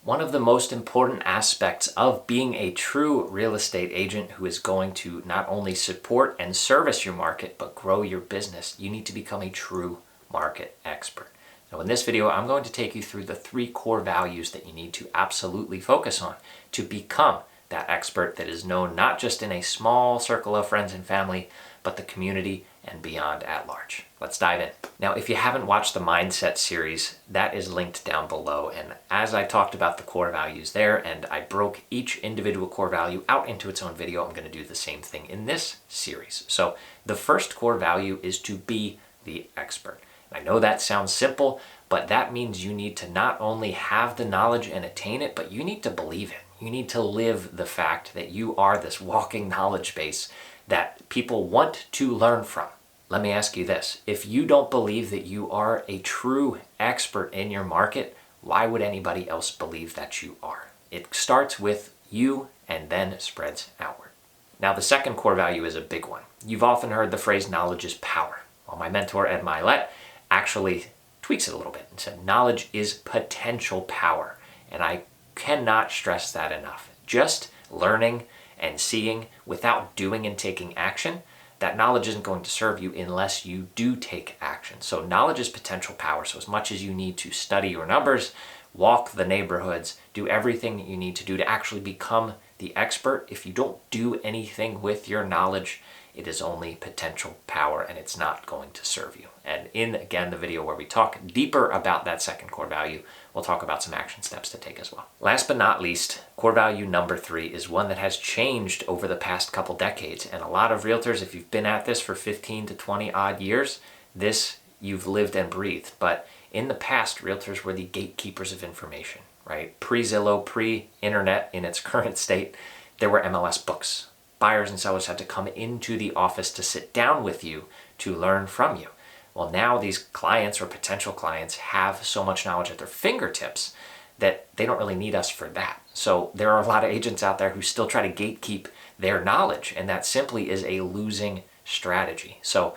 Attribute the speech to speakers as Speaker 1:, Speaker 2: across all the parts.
Speaker 1: One of the most important aspects of being a true real estate agent who is going to not only support and service your market, but grow your business, you need to become a true market expert. Now, in this video, I'm going to take you through the 3 core values that you need to absolutely focus on to become that expert that is known not just in a small circle of friends and family, but the community and beyond at large. Let's dive in. Now, if you haven't watched the Mindset series, that is linked down below. And as I talked about the core values there, and I broke each individual core value out into its own video, I'm going to do the same thing in this series. So the first core value is to be the expert. I know that sounds simple, but that means you need to not only have the knowledge and attain it, but you need to believe it. You need to live the fact that you are this walking knowledge base that people want to learn from. Let me ask you this. If you don't believe that you are a true expert in your market, why would anybody else believe that you are? It starts with you and then spreads outward. Now, the second core value is a big one. You've often heard the phrase knowledge is power. Well, my mentor, Ed Milet, actually tweaks it a little bit and said knowledge is potential power. And I cannot stress that enough. Just learning and seeing without doing and taking action, that knowledge isn't going to serve you unless you do take action. So knowledge is potential power. So as much as you need to study your numbers, walk the neighborhoods, do everything that you need to do to actually become the expert, if you don't do anything with your knowledge, it is only potential power and it's not going to serve you. And in, again, the video where we talk deeper about that second core value, we'll talk about some action steps to take as well. Last but not least, core value number 3 is one that has changed over the past couple decades. And a lot of realtors, if you've been at this for 15 to 20 odd years, this you've lived and breathed. But in the past, realtors were the gatekeepers of information, right? Pre-Zillow, pre-internet in its current state, there were MLS books. Buyers and sellers had to come into the office to sit down with you to learn from you. Well, now these clients or potential clients have so much knowledge at their fingertips that they don't really need us for that. So there are a lot of agents out there who still try to gatekeep their knowledge, and that simply is a losing strategy. So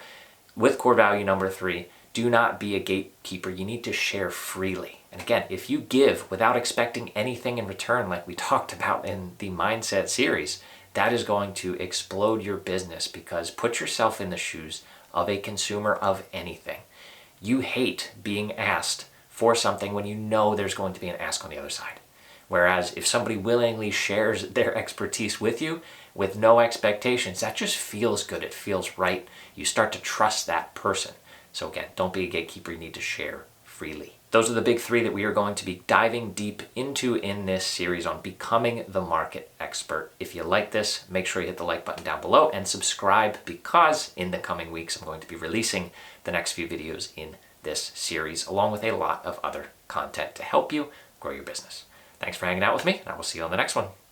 Speaker 1: with core value number 3, do not be a gatekeeper. You need to share freely. And again, if you give without expecting anything in return, like we talked about in the Mindset series, that is going to explode your business, because put yourself in the shoes of a consumer of anything. You hate being asked for something when you know there's going to be an ask on the other side. Whereas if somebody willingly shares their expertise with you with no expectations, that just feels good. It feels right. You start to trust that person. So again, don't be a gatekeeper. You need to share freely. Those are the big 3 that we are going to be diving deep into in this series on becoming the market expert. If you like this, make sure you hit the like button down below and subscribe, because in the coming weeks, I'm going to be releasing the next few videos in this series, along with a lot of other content to help you grow your business. Thanks for hanging out with me, and I will see you on the next one.